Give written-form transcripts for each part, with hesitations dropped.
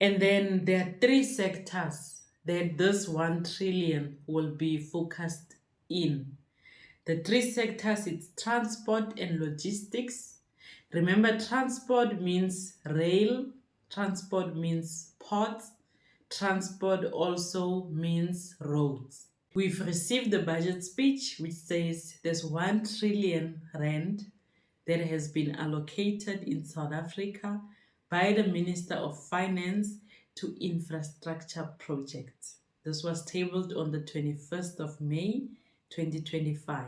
And then there are three sectors that this 1 trillion will be focused in. The three sectors, it's transport and logistics. Remember, transport means rail, transport means ports, transport also means roads. We've received the budget speech which says there's 1 trillion rand that has been allocated in South Africa by the Minister of Finance to infrastructure projects. This was tabled on the 21st of May 2025.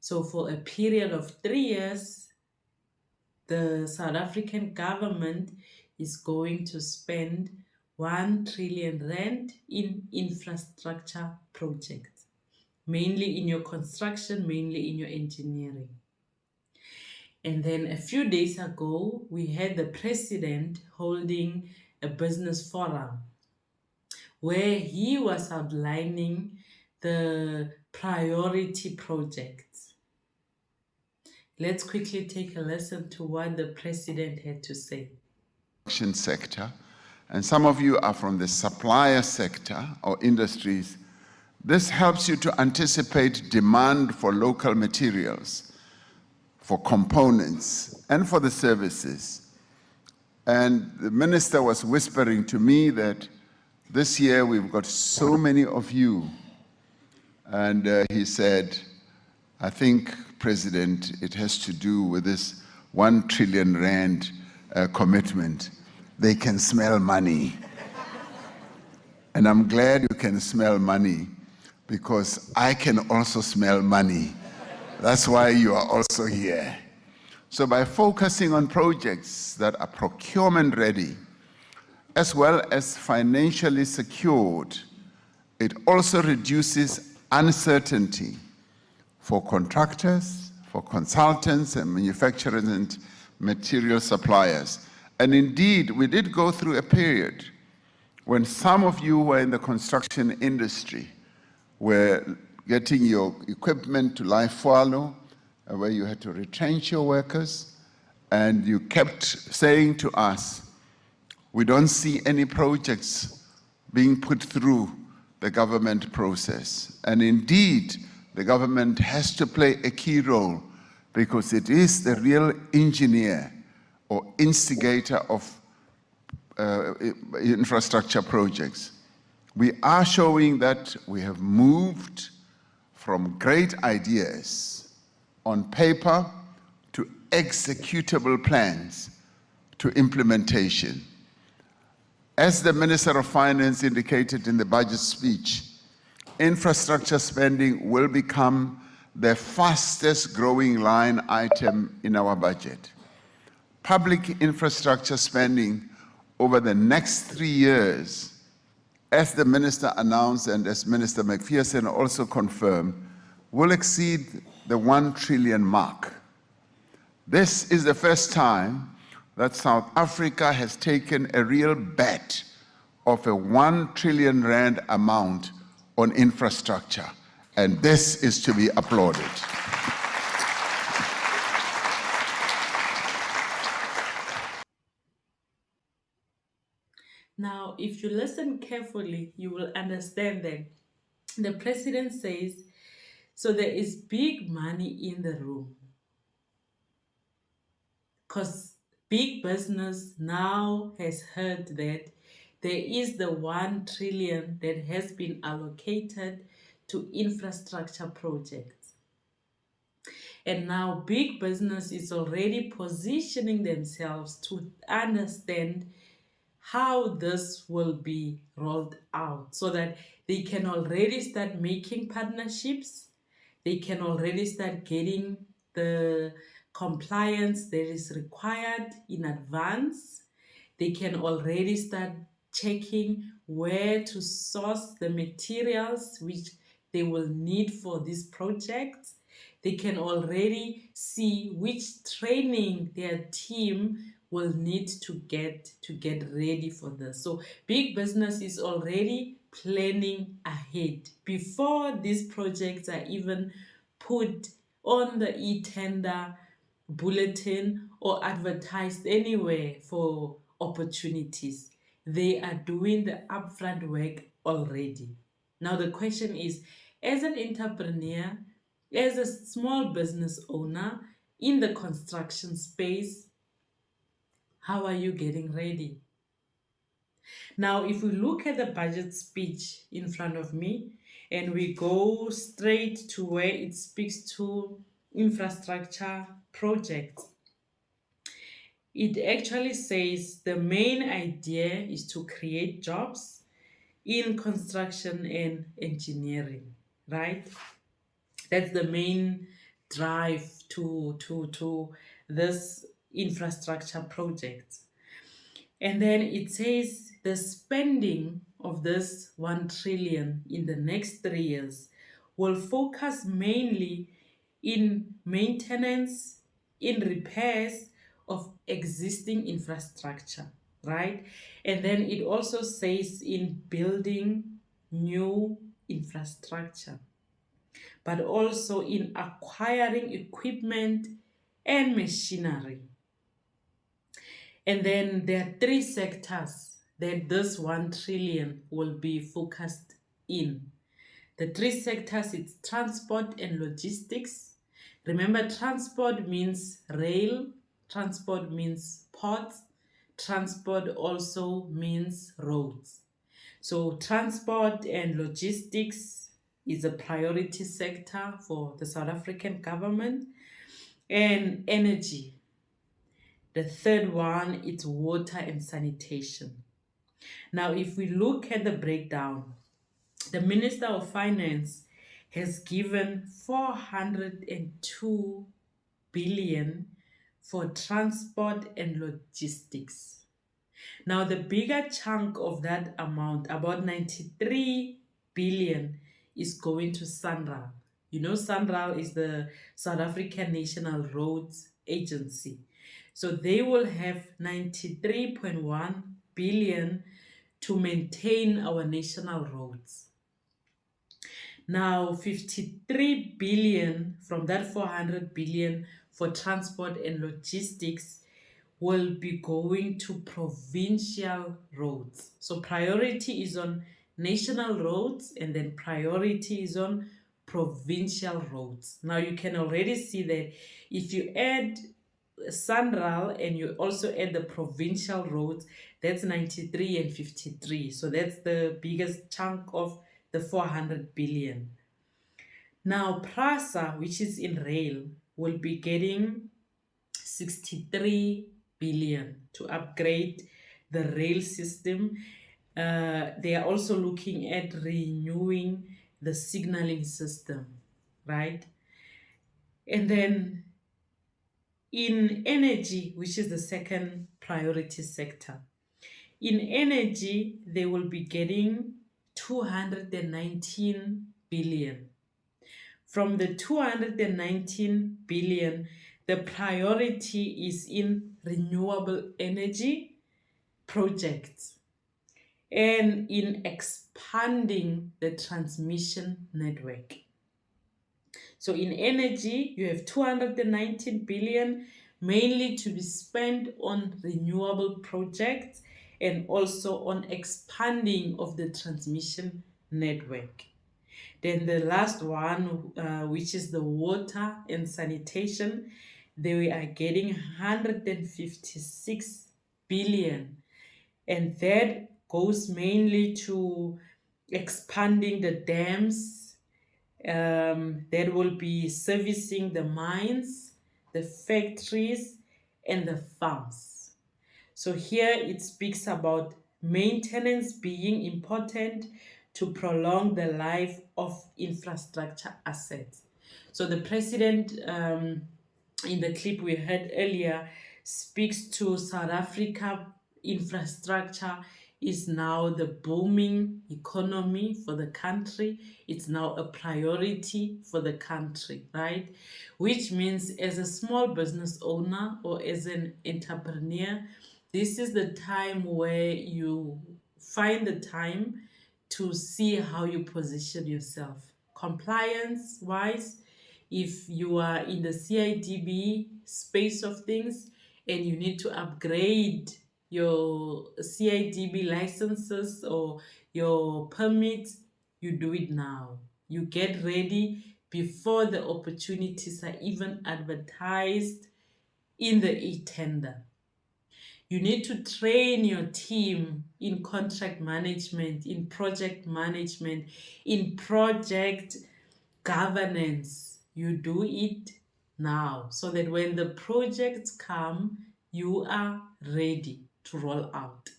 So, for a period of 3 years, the South African government is going to spend 1 trillion rand in infrastructure projects, mainly in your construction, mainly in your engineering. And then a few days ago, we had the president holding a business forum where he was outlining the priority projects. Let's quickly take a listen to what the president had to say. Sector, and some of you are from the supplier sector or industries. This helps you to anticipate demand for local materials, for components, and for the services. And the minister was whispering to me that this year we've got so many of you. And he said, I think, President, it has to do with this 1 trillion rand commitment. They can smell money. And I'm glad you can smell money, because I can also smell money. That's why you are also here. So by focusing on projects that are procurement ready, as well as financially secured, it also reduces uncertainty for contractors, for consultants and manufacturers and material suppliers. And indeed, we did go through a period when some of you were in the construction industry were getting your equipment to life follow, where you had to retrench your workers, and you kept saying to us, we don't see any projects being put through the government process. And indeed, the government has to play a key role, because it is the real engineer or instigator of infrastructure projects. We are showing that we have moved from great ideas on paper to executable plans to implementation. As the Minister of Finance indicated in the budget speech, infrastructure spending will become the fastest growing line item in our budget. Public infrastructure spending over the next 3 years, as the Minister announced and as Minister McPherson also confirmed, will exceed the 1 trillion mark. This is the first time that South Africa has taken a real bet of a 1 trillion rand amount on infrastructure, and this is to be applauded. Now, if you listen carefully, you will understand that the president says, so there is big money in the room. Because big business now has heard that there is the 1 trillion that has been allocated to infrastructure projects. And now big business is already positioning themselves to understand how this will be rolled out, so that they can already start making partnerships, they can already start getting the compliance that is required in advance, they can already start checking where to source the materials which they will need for these projects. They can already see which training their team will need to get ready for this. So big business is already planning ahead before these projects are even put on the eTender bulletin or advertised anywhere for opportunities. They are doing the upfront work already. Now, the question is, as an entrepreneur, as a small business owner in the construction space, how are you getting ready? Now, if we look at the budget speech in front of me and we go straight to where it speaks to infrastructure projects, it actually says the main idea is to create jobs in construction and engineering, right? That's the main drive to this infrastructure project. And then it says the spending of this 1 trillion in the next 3 years will focus mainly in maintenance, in repairs of existing infrastructure, right? And then it also says in building new infrastructure, but also in acquiring equipment and machinery. And then there are 3 sectors that this 1 trillion will be focused in. The 3 sectors, it's transport and logistics. Remember, transport means rail, transport means ports, transport also means roads. So transport and logistics is a priority sector for the South African government. And energy, the third one, it's water and sanitation. Now, if we look at the breakdown, the Minister of Finance has given 402 billion for transport and logistics. Now, the bigger chunk of that amount, about 93 billion, is going to SANRAL. You know, SANRAL is the South African National Roads Agency. So they will have 93.1 billion to maintain our national roads. Now, 53 billion from that 400 billion for transport and logistics will be going to provincial roads. So priority is on national roads and then priority is on provincial roads. Now you can already see that if you add SANRAL and you also add the provincial roads, that's 93 and 53. So that's the biggest chunk of the 400 billion. Now PRASA, which is in rail, will be getting 63 billion to upgrade the rail system. They are also looking at renewing the signaling system, right? And then in energy, which is the second priority sector, in energy, they will be getting 219 billion. From the 219 billion, the priority is in renewable energy projects and in expanding the transmission network. So in energy, you have 219 billion, mainly to be spent on renewable projects and also on expanding of the transmission network. Then the last one, which is the water and sanitation, they are getting 156 billion. And that goes mainly to expanding the dams that will be servicing the mines, the factories, and the farms. So here it speaks about maintenance being important to prolong the life of infrastructure assets. So the president in the clip we heard earlier speaks to South Africa infrastructure is now the booming economy for the country. It's now a priority for the country, right? Which means as a small business owner or as an entrepreneur, this is the time where you find the time to see how you position yourself. Compliance wise, if you are in the CIDB space of things and you need to upgrade your CIDB licenses or your permits, you do it now. You get ready before the opportunities are even advertised in the eTender. You need to train your team in contract management, in project management, in project governance. You do it now so that when the projects come, you are ready to roll out.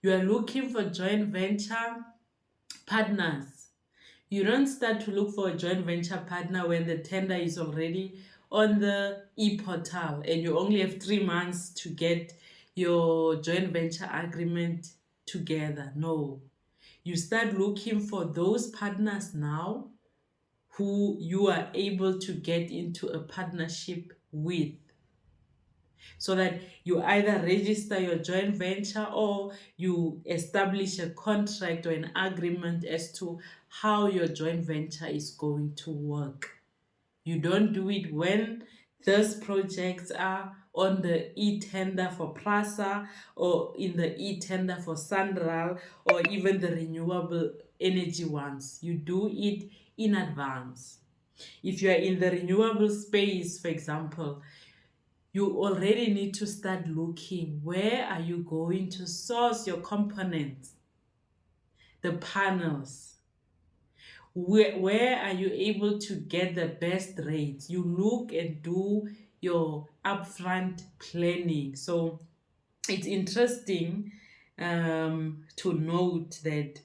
You are looking for joint venture partners. You don't start to look for a joint venture partner when the tender is already on the e-portal and you only have 3 months to get your joint venture agreement together. No. You start looking for those partners now who you are able to get into a partnership with, so that you either register your joint venture or you establish a contract or an agreement as to how your joint venture is going to work. You don't do it when those projects are on the e-tender for PRASA or in the e-tender for Sandral or even the renewable energy ones. You do it in advance. If you are in the renewable space, for example, you already need to start looking where are you going to source your components, the panels. Where are you able to get the best rates? You look and do your upfront planning. So it's interesting to note that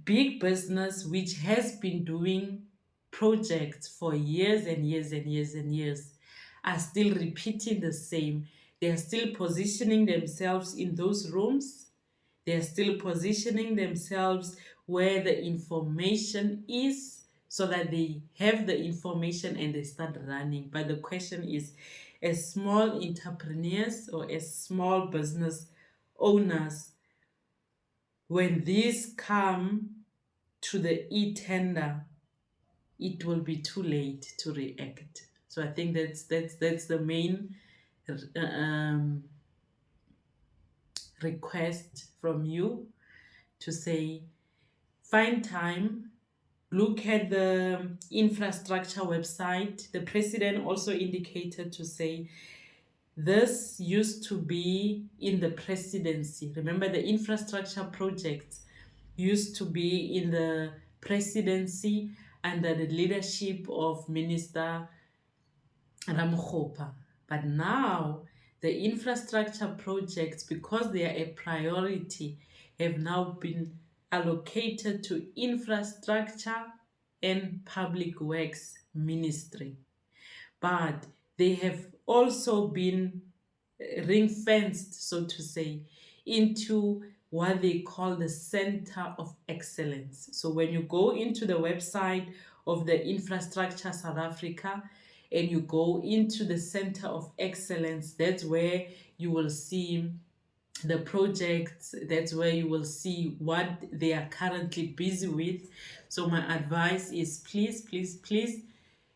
big business, which has been doing projects for years and years and years and years, are still repeating the same. They are still positioning themselves in those rooms. They are still positioning themselves where the information is so that they have the information and they start running. But the question is, as small entrepreneurs or as small business owners, when these come to the e-tender, it will be too late to react. So I think that's the main um, request from you, to say find time, look at the infrastructure website. The president also indicated to say this used to be in the presidency. Remember, the infrastructure projects used to be in the presidency under the leadership of Minister Ramokgopa. But now the infrastructure projects, because they are a priority, have now been allocated to infrastructure and public works ministry. But they have also been ring fenced, so to say, into what they call the Center of Excellence. So when you go into the website of the Infrastructure South Africa and you go into the Center of Excellence, that's where you will see the projects, that's where you will see what they are currently busy with. So my advice is please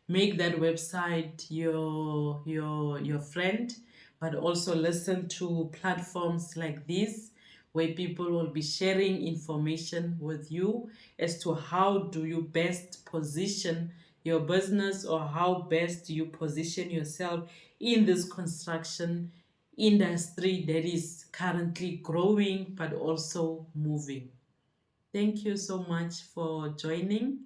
make that website your friend, but also listen to platforms like this where people will be sharing information with you as to how do you best position your business, or how best do you position yourself in this construction industry that is currently growing but also moving. Thank you so much for joining.